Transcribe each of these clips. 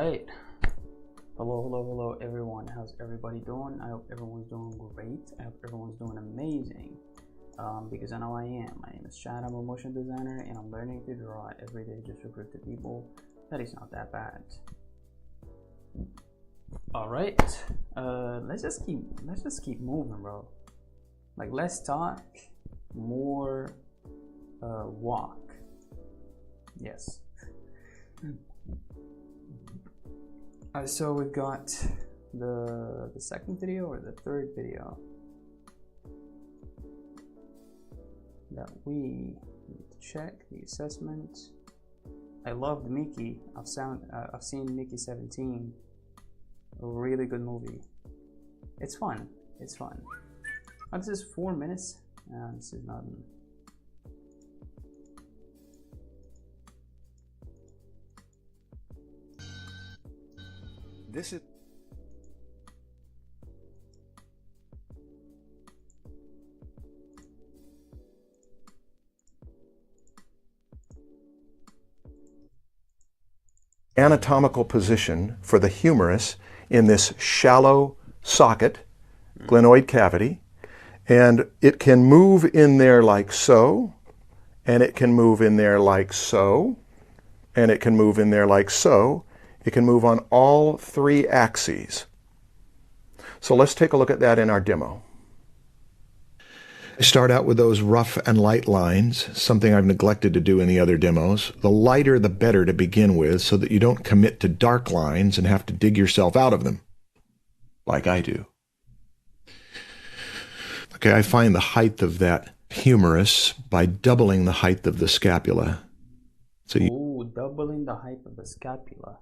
right. Hello everyone. How's everybody doing? I hope everyone's doing great. I hope everyone's doing amazing. Because I know I am. My name is Chad. I'm a motion designer and I'm learning to draw every day just to prove to people that it's not that bad. Alright. Let's just keep moving, bro. Like, let's talk more walk. Yes. So we've got the second video or the third video that we need to check the assessment. I loved Mickey. I've seen Mickey 17. A really good movie. It's fun. It's fun. Oh, this is 4 minutes. This is not. This is anatomical position for the humerus in this shallow socket, glenoid cavity, and it can move in there like so, and it can move in there like so, and it can move in there like so. It can move on all three axes. So let's take a look at that in our demo. I start out with those rough and light lines, something I've neglected to do in the other demos. The lighter the better to begin with, so that you don't commit to dark lines and have to dig yourself out of them, like I do. Okay, I find the height of that humerus by doubling the height of the scapula. So doubling the height of the scapula.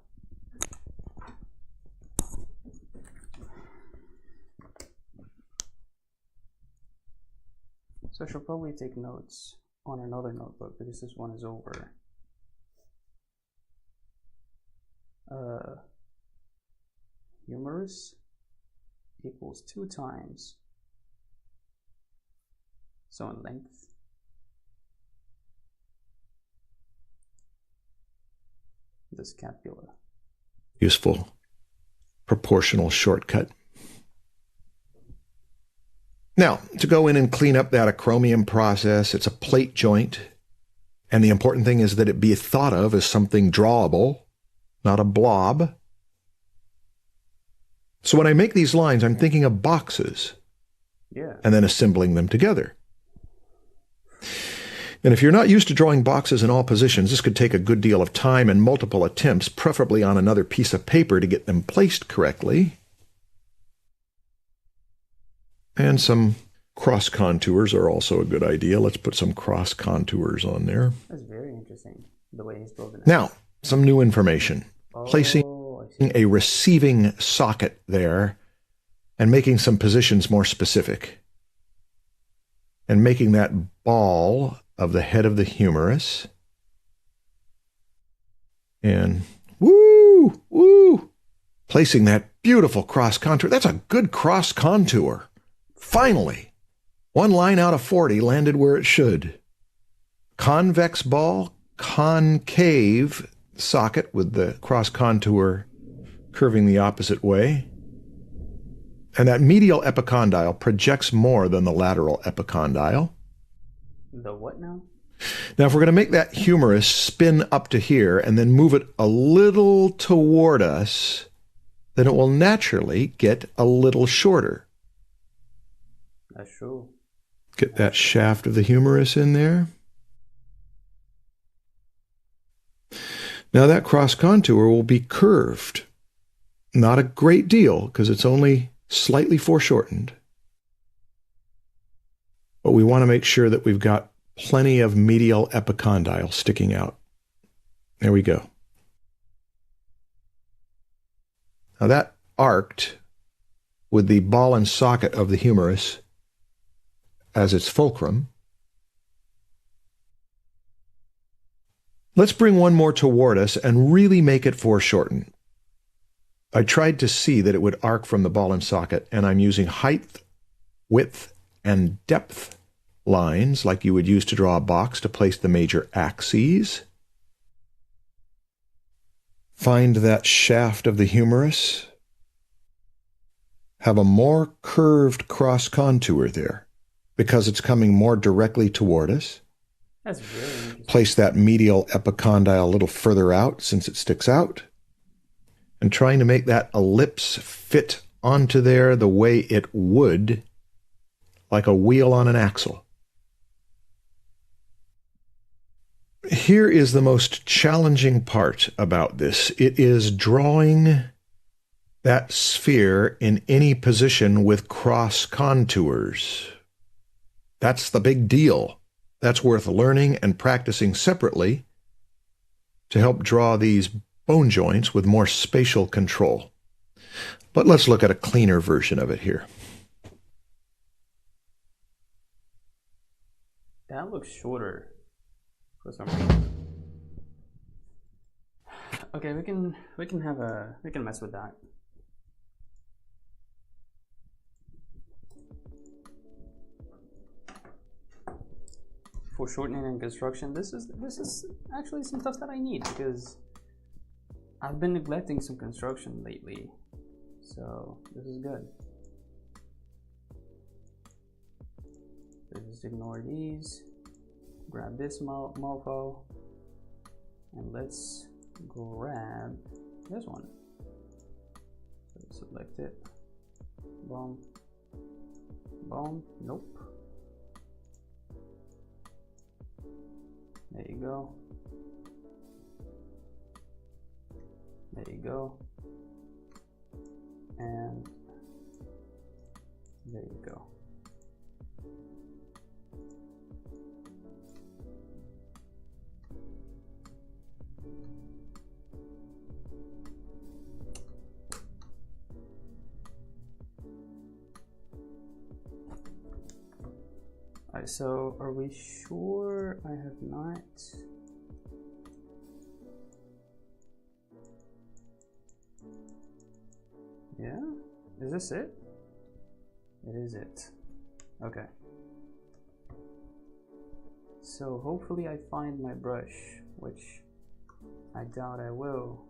So I should probably take notes on another notebook because this one is over. Humerus equals 2 times. So in length. The scapula. Useful proportional shortcut. Now, to go in and clean up that acromion process, it's a plate joint. And the important thing is that it be thought of as something drawable, not a blob. So when I make these lines, I'm thinking of boxes. Yeah. And then assembling them together. And if you're not used to drawing boxes in all positions, this could take a good deal of time and multiple attempts, preferably on another piece of paper to get them placed correctly. And some cross contours are also a good idea. Let's put some cross contours on there. That's very interesting, the way he's building it. Now, some new information. Placing a receiving socket there and making some positions more specific. And making that ball of the head of the humerus. And placing that beautiful cross contour. That's a good cross contour. Finally, 1 line out of 40 landed where it should. Convex ball, concave socket with the cross contour curving the opposite way. And that medial epicondyle projects more than the lateral epicondyle. The what now? Now, if we're going to make that humerus spin up to here and then move it a little toward us, then it will naturally get a little shorter. That's true. Get that shaft of the humerus in there. Now that cross contour will be curved. Not a great deal, because it's only slightly foreshortened. But we want to make sure that we've got plenty of medial epicondyle sticking out. There we go. Now that arced with the ball and socket of the humerus as its fulcrum. Let's bring one more toward us and really make it foreshorten. I tried to see that it would arc from the ball and socket, and I'm using height, width, and depth lines like you would use to draw a box to place the major axes. find that shaft of the humerus, have a more curved cross contour there because it's coming more directly toward us. That's really interesting. Place that medial epicondyle a little further out since it sticks out, and trying to make that ellipse fit onto there the way it would, like a wheel on an axle. Here is the most challenging part about this. It is drawing that sphere in any position with cross contours. That's the big deal. That's worth learning and practicing separately to help draw these bone joints with more spatial control. But let's look at a cleaner version of it here. That looks shorter for some reason. Okay, we can mess with that. For shortening and construction, this is actually some stuff that I need because I've been neglecting some construction lately, so this is good. Just ignore these, grab this mofo, and let's grab this one. So select it, boom, boom, nope. There you go. There you go. And there you go. Alright, so are we sure I have not? Yeah? Is this it? It is it. Okay. So hopefully I find my brush, which I doubt I will.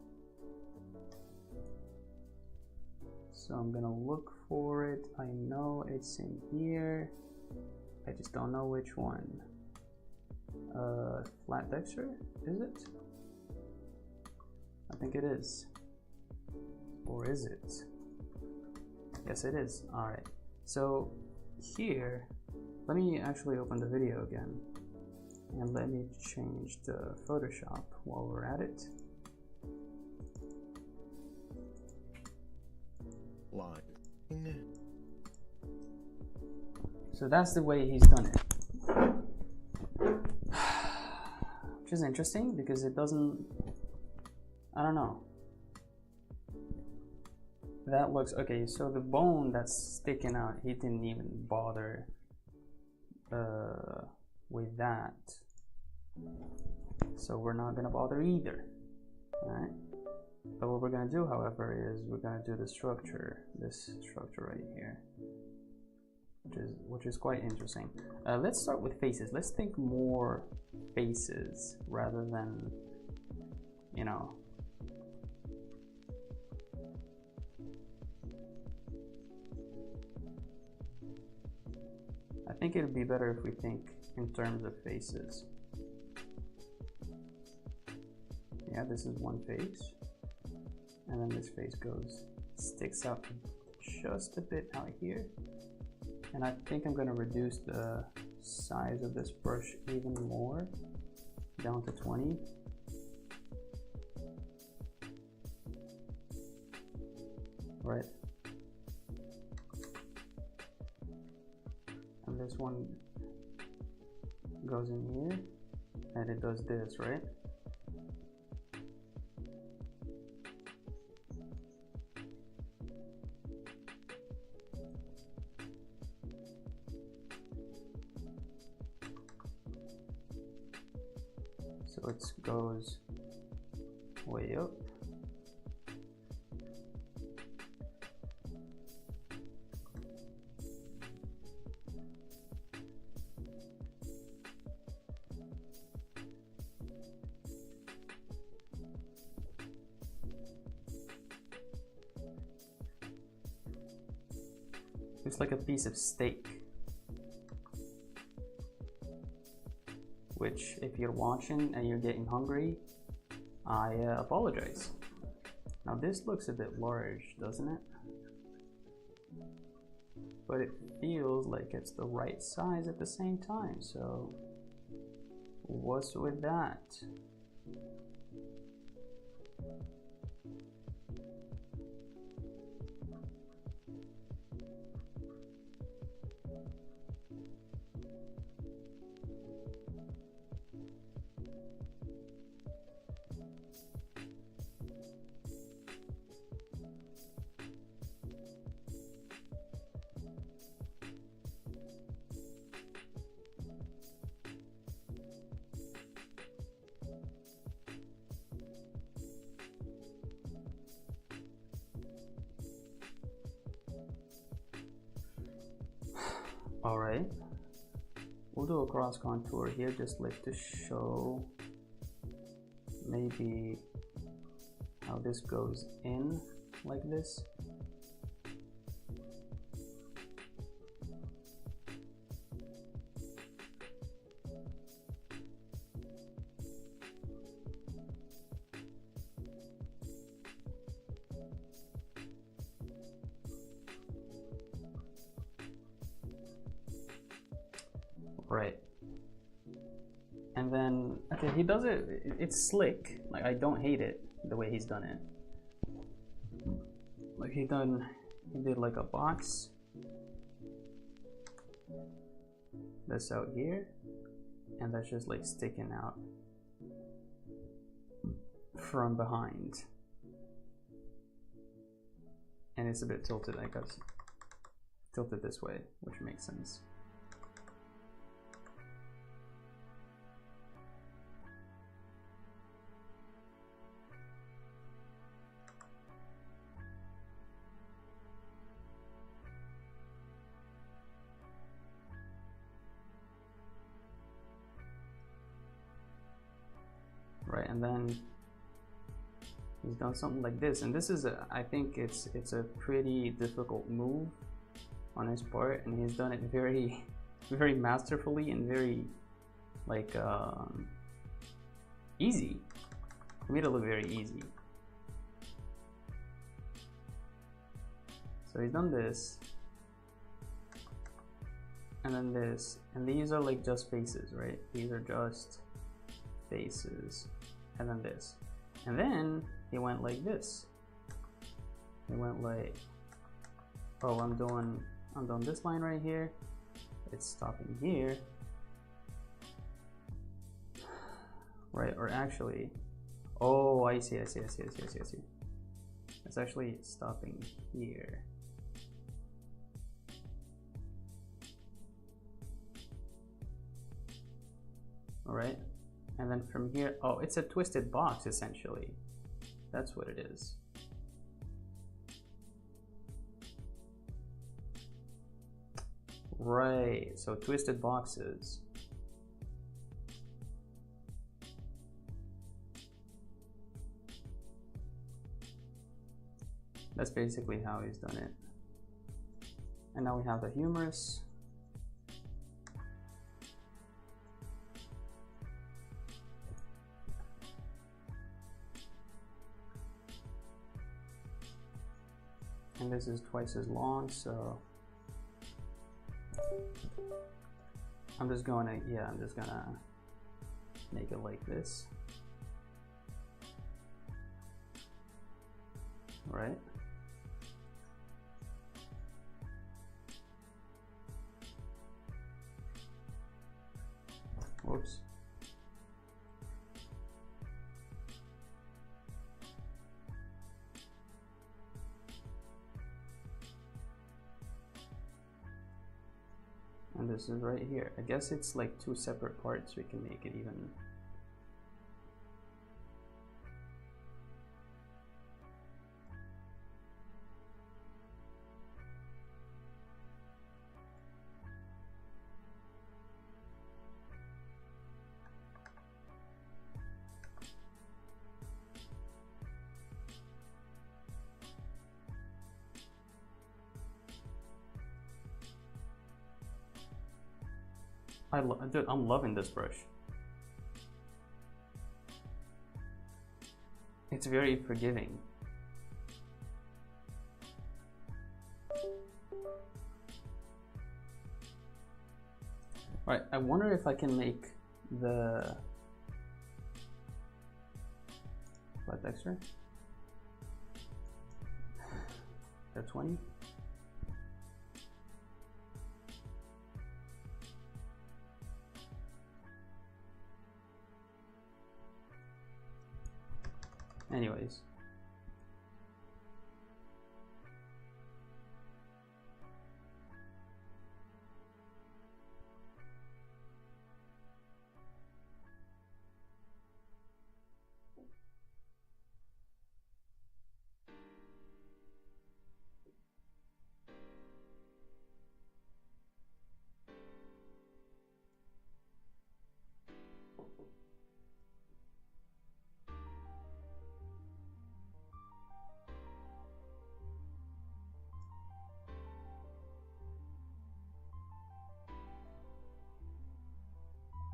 So I'm gonna look for it. I know it's in here. I just don't know which one. Flat texture, is it? I think it is. Or is it? Yes, it is. Alright. So here, let me actually open the video again. And let me change the Photoshop while we're at it. Line. So that's the way he's done it. Which is interesting because it doesn't, I don't know. That looks, okay, so the bone that's sticking out, he didn't even bother with that. So we're not gonna bother either, alright? But what we're gonna do, however, is we're gonna do the structure, this structure right here. Which is quite interesting. Let's start with faces. Let's think more faces rather than, you know. I think it would be better if we think in terms of faces. Yeah, this is one face. And then this face sticks up just a bit out here. And I think I'm going to reduce the size of this brush even more, down to 20. Right. And this one goes in here, and it does this, right? So it goes way up. Looks like a piece of steak. Which, if you're watching and you're getting hungry, I apologize. Now this looks a bit large, doesn't it? But it feels like it's the right size at the same time, so what's with that? All right, we'll do a cross contour here, just like to show maybe how this goes in like this. Right. And then, okay, he does it, it's slick. Like, I don't hate it, the way he's done it. Like, he did like a box. That's out here. And that's just like sticking out from behind. And it's a bit tilted, I guess. Tilted this way, which makes sense. Right, and then he's done something like this, and this is I think it's a pretty difficult move on his part, and he's done it very masterfully and very like easy. He made it look very easy. So he's done this, and then this, and these are like just faces, right? These are just faces. And then this, and then he went like this. He went like, oh, I'm doing this line right here, it's stopping here, right? Or actually, oh, I see. It's actually stopping here. All right. And then from here, oh, it's a twisted box essentially. That's what it is. Right, so twisted boxes. That's basically how he's done it. And now we have the humerus. And this is twice as long, so I'm just gonna make it like this, right? Whoops. And this is right here. I guess it's like two separate parts. We can make it even. Dude, I'm loving this brush. It's very forgiving. Right, I wonder if I can make the flat texture. The 20. Anyways.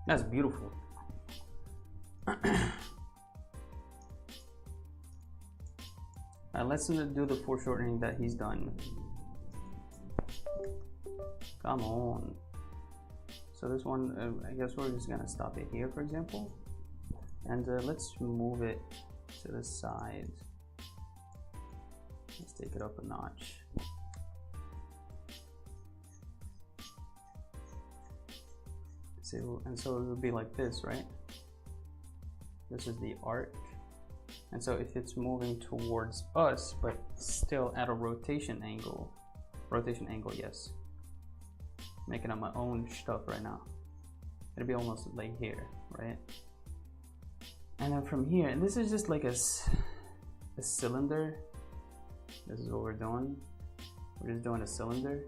That's beautiful. Let's do the foreshortening that he's done. Come on. So this one, I guess we're just gonna stop it here, for example. And let's move it to the side. Let's take it up a notch. And so it would be like this, right? This is the arc. And so if it's moving towards us, but still at a rotation angle, yes. Making up my own stuff right now. It'll be almost like here, right? And then from here, and this is just like a cylinder. This is what we're doing. We're just doing a cylinder.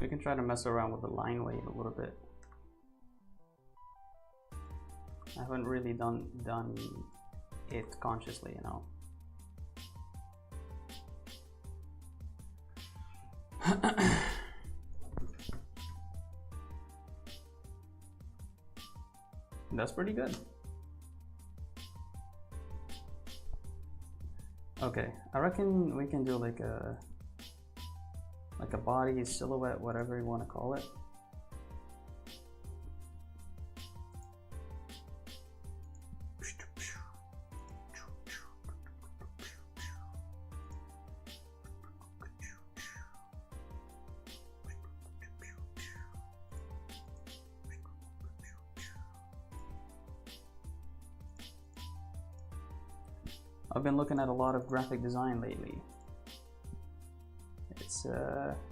We can try to mess around with the line weight a little bit. I haven't really done it consciously, you know. That's pretty good. Okay, I reckon we can do like a body, silhouette, whatever you want to call it. I've been looking at a lot of graphic design lately.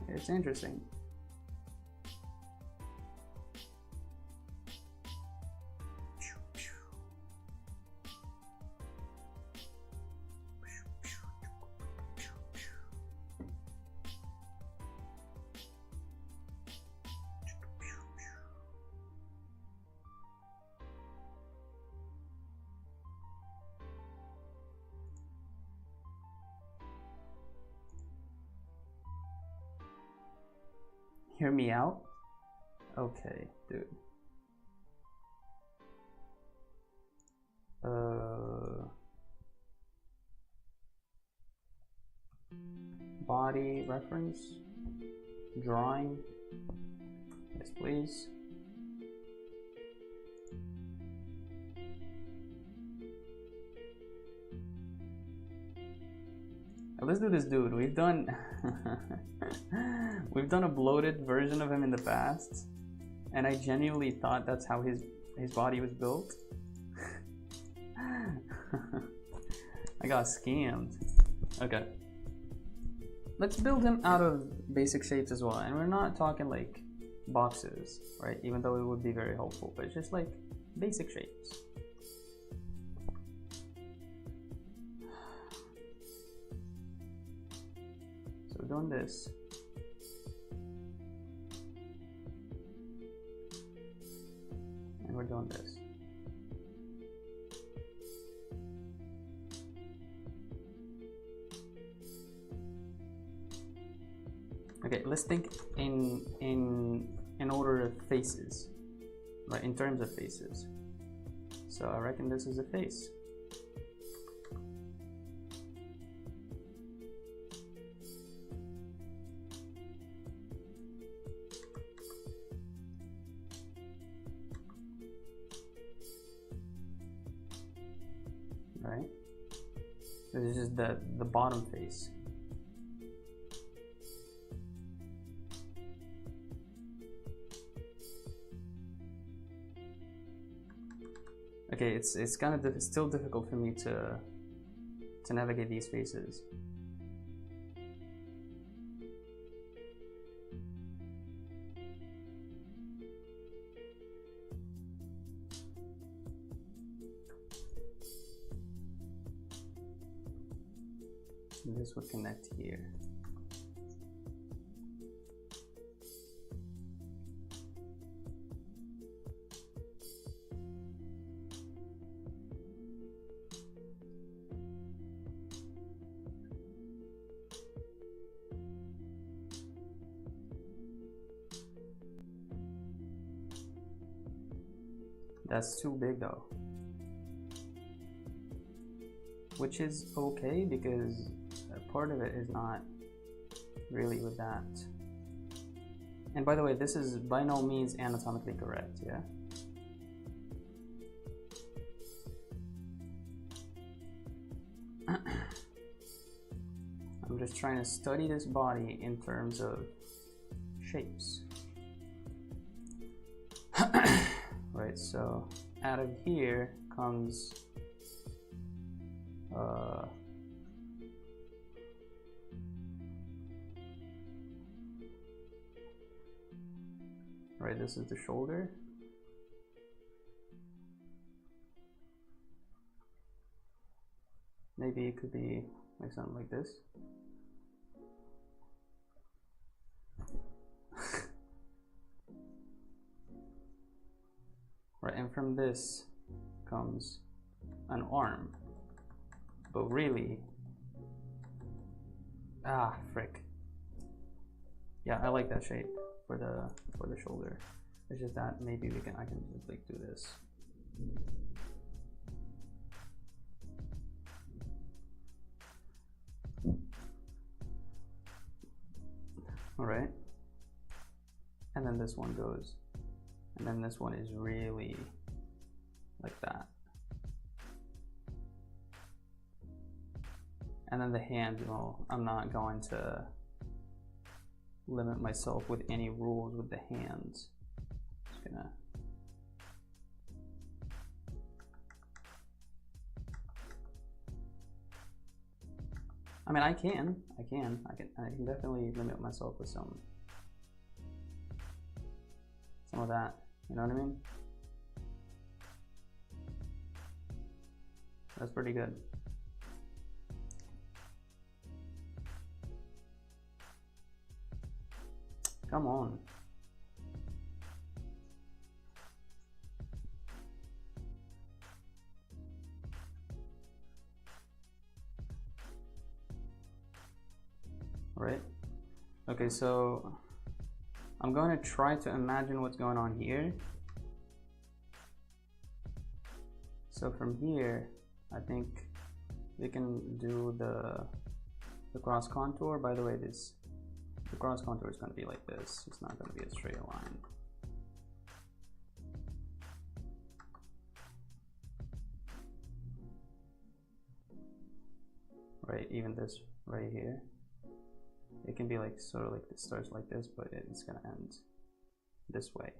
It's interesting. Hear me out? Okay, dude. Body reference, drawing, yes please. let's do this dude. We've done we've done a bloated version of him in the past, and I genuinely thought that's how his body was built. I got scammed. Okay. Let's build him out of basic shapes as well. And we're not talking like boxes, right? Even though it would be very helpful, but it's just like basic shapes. So we're doing this. And we're doing this. Okay, let's think in order of faces, right? In terms of faces. So I reckon this is a face. Right? This is just the bottom face. Okay, it's kind of still difficult for me to navigate these faces. And this would connect here. That's too big though, which is okay because part of it is not really with that. And by the way, this is by no means anatomically correct, yeah? I'm just trying to study this body in terms of shapes. Right, so out of here comes right, this is the shoulder. Maybe it could be like something like this. Right, and from this comes an arm, but really, frick. Yeah, I like that shape for the shoulder. It's just that maybe I can just like do this. All right, and then this one goes. And then this one is really like that. And then the hand, well, I'm not going to limit myself with any rules with the hands. Just gonna I mean, I can definitely limit myself with some of that. You know what I mean? That's pretty good. Come on. Right? Okay, so I'm going to try to imagine what's going on here. So from here, I think we can do the cross contour. By the way, the cross contour is going to be like this. It's not going to be a straight line. right? Even this right here, it can be like sort of like it starts like this, but it's gonna end this way.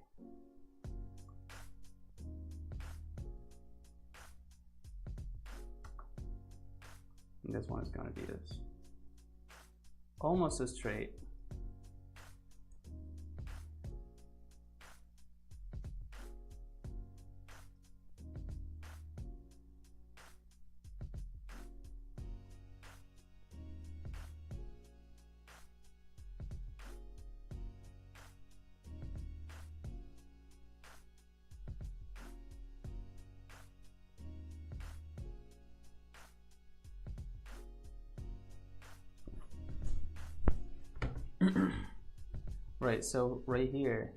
And this one is gonna be this, almost as straight. Right, so right here,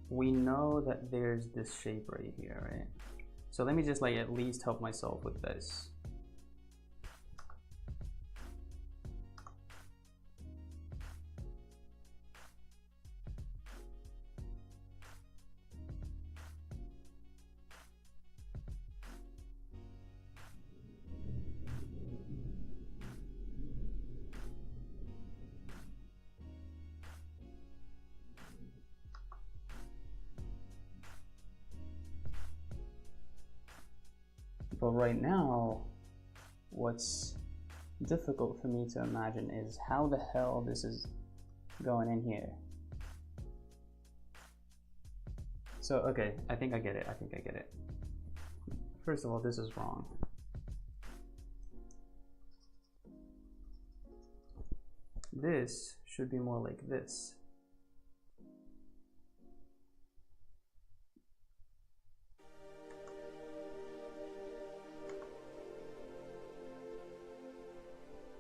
we know that there's this shape right here, right? So let me just like at least help myself with this. But right now, what's difficult for me to imagine is how the hell this is going in here. So, okay, I think I get it. First of all, this is wrong. This should be more like this.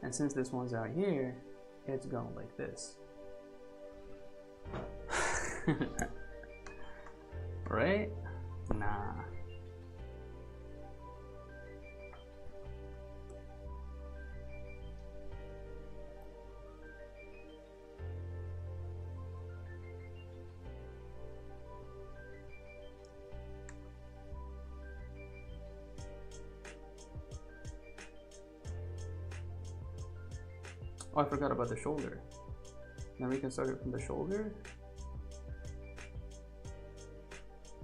And since this one's out here, it's going like this. Right? Nah. Oh, I forgot about the shoulder. Then we can start it from the shoulder.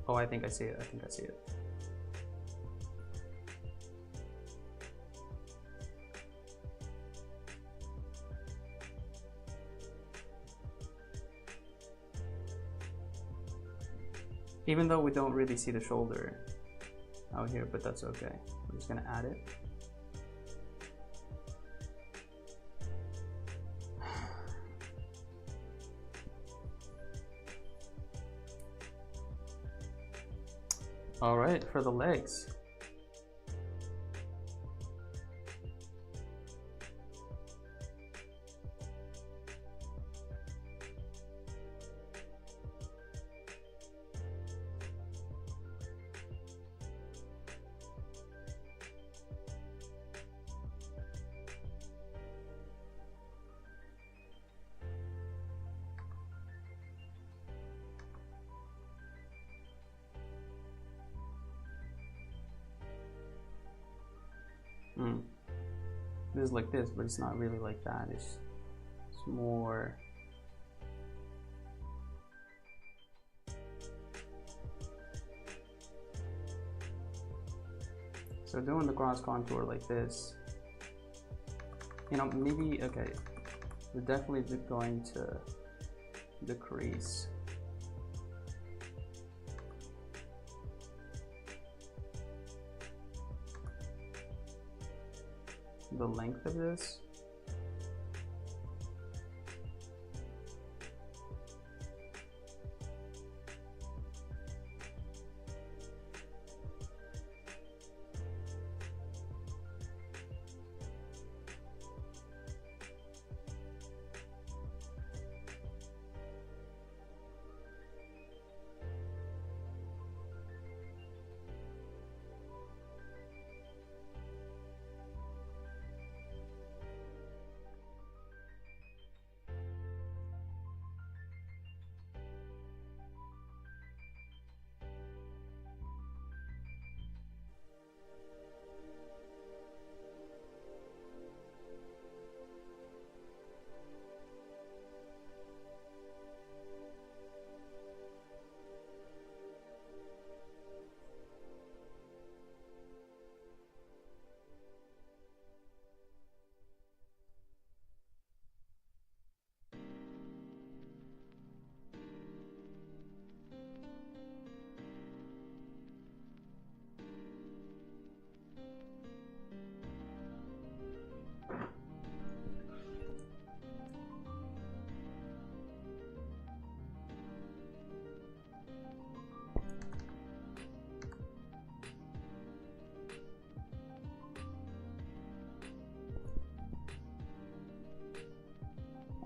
Oh, I think I see it. Even though we don't really see the shoulder out here, but that's okay. We're just gonna add it. All right, for the legs. This is like this, but it's not really like that. It's more. So doing the cross contour like this, you know, maybe, okay, we're definitely going to decrease the length of this.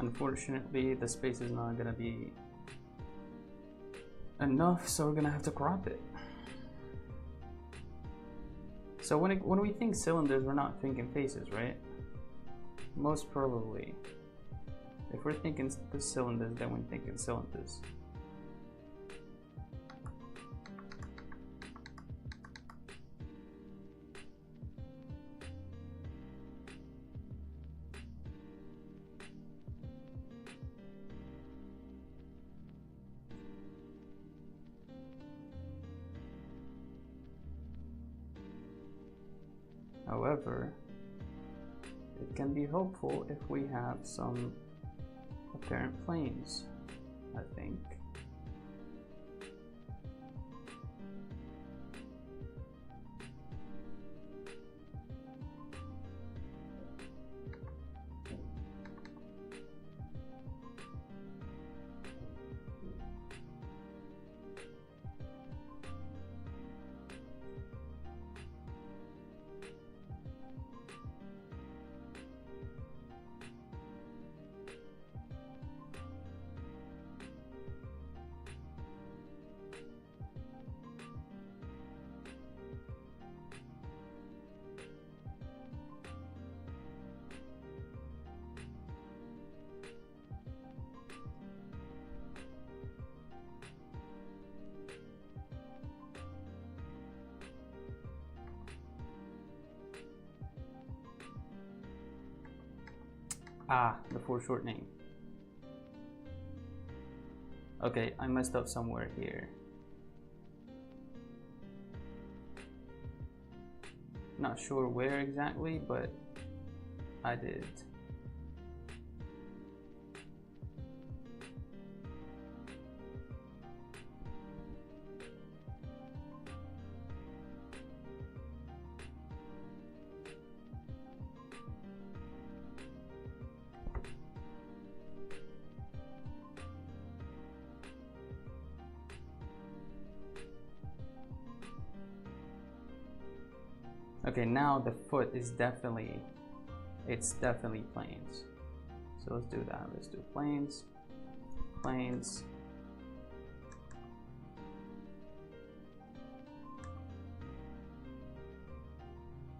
Unfortunately, the space is not gonna be enough, so we're gonna have to crop it. So when we think cylinders, we're not thinking faces, right? Most probably. If we're thinking the cylinders, then we're thinking cylinders. However, it can be helpful if we have some apparent planes, I think. Ah, the foreshortening. Okay, I messed up somewhere here. Not sure where exactly, but I did. Okay, now the foot is definitely, it's definitely planes. So let's do that. Let's do planes, planes.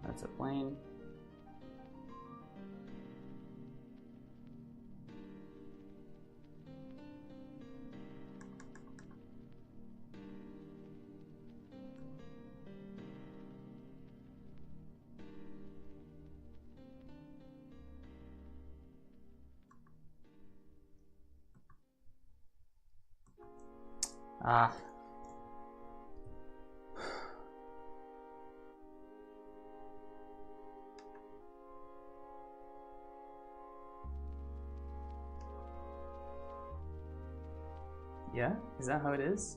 That's a plane. Ah. Yeah? Is that how it is?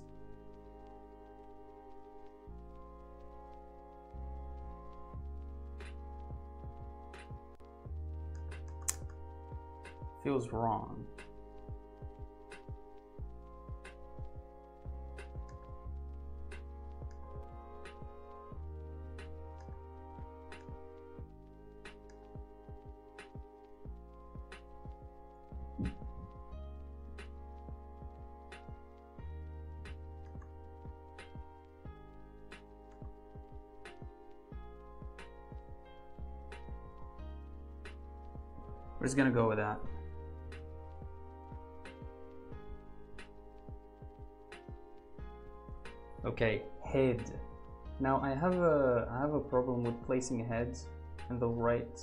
Feels wrong. We're just gonna go with that. Okay, head. Now I have a problem with placing heads in the right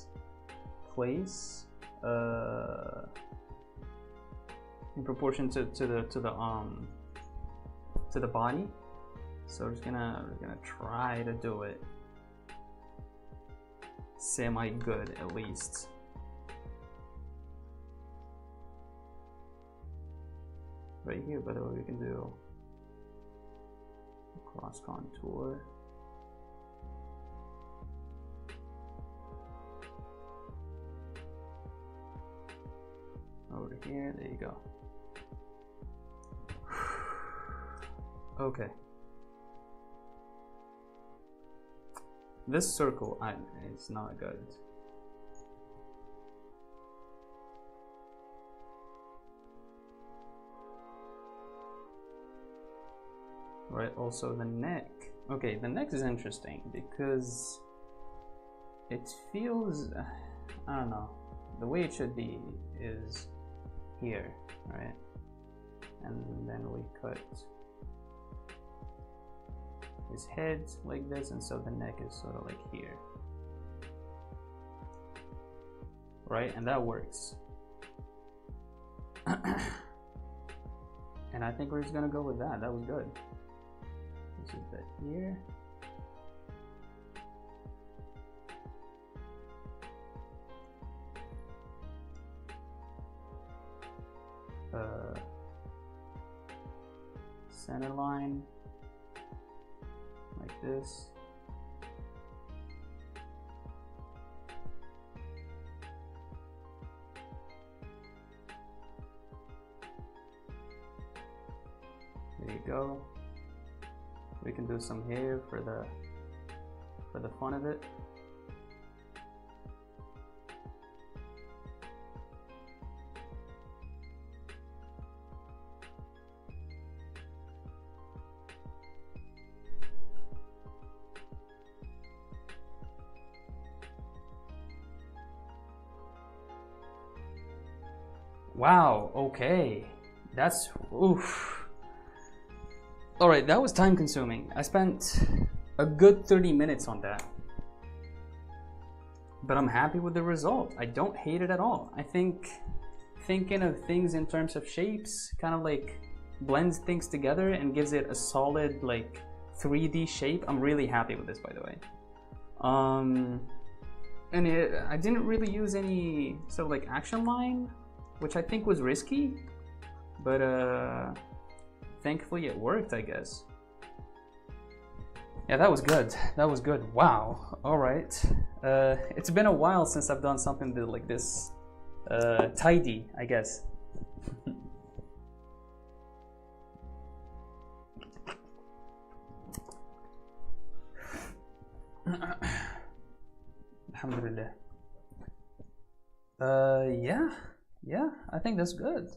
place, in proportion to the body. So we're gonna try to do it semi good at least. Right here, by the way, we can do cross contour. Over here, there you go. Okay. This circle is not good. right? Also the neck. Okay, the neck is interesting because it feels, I don't know, the way it should be is here, right? And then we cut his head like this, and so the neck is sort of like here, right? And that works. And I think we're just gonna go with that. That was good. This is that here. Center line like this. There you go. We can do some hair for the fun of it. Wow, okay. That's, oof. All right, that was time consuming. I spent a good 30 minutes on that. But I'm happy with the result. I don't hate it at all. I think thinking of things in terms of shapes kind of like blends things together and gives it a solid like 3D shape. I'm really happy with this, by the way. And I didn't really use any sort of like action line, which I think was risky, but thankfully it worked, I guess. Yeah, that was good. That was good. Wow. All right. It's been a while since I've done something like this tidy, I guess. Alhamdulillah. Yeah, I think that's good.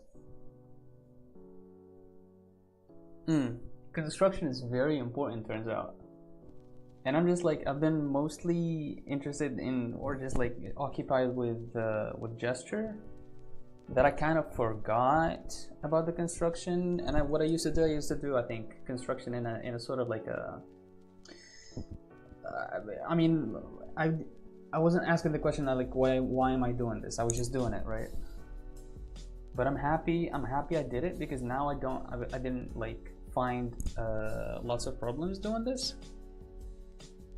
Construction is very important, turns out. And I'm just like, I've been mostly interested in, or just like occupied with gesture, that I kind of forgot about the construction. And what I used to do, I think, construction in a sort of like a, I mean, I wasn't asking the question like, why am I doing this? I was just doing it, right? But I'm happy I did it, because now I didn't like find lots of problems doing this.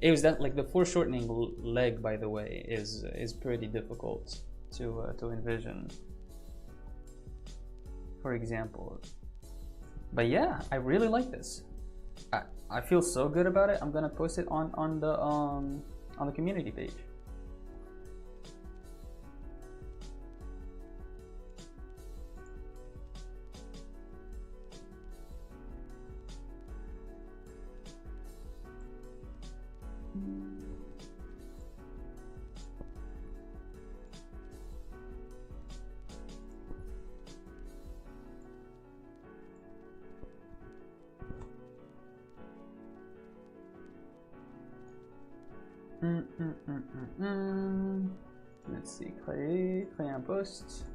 It was that like the foreshortening leg, by the way, is pretty difficult to envision, for example. But yeah, I really like this. I feel so good about it. I'm gonna post it on the community page. Let's see, créer un post.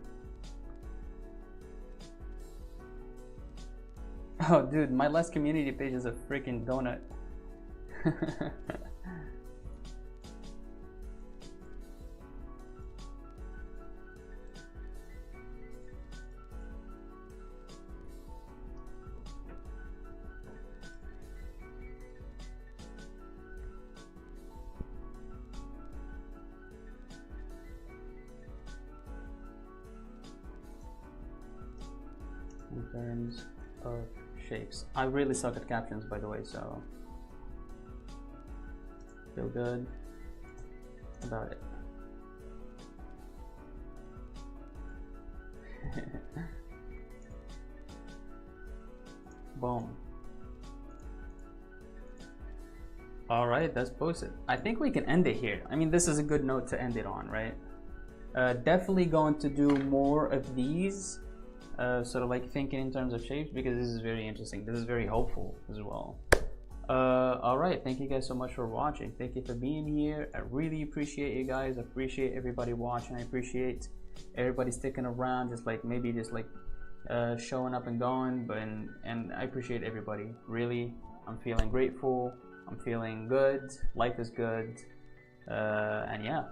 Oh dude, my last community page is a freaking donut. In terms of shapes, I really suck at captions, by the way, so feel good about it. Boom. All right, that's posted. I think we can end it here. I mean, this is a good note to end it on, right? Definitely going to do more of these sort of like thinking in terms of shapes, because this is very interesting. This is very helpful as well. All right, thank you guys so much for watching. Thank you for being here. I really appreciate you guys. I appreciate everybody watching. I appreciate everybody sticking around, just like maybe just like showing up and going. But and I appreciate everybody. Really, I'm feeling grateful. I'm feeling good. Life is good. And yeah.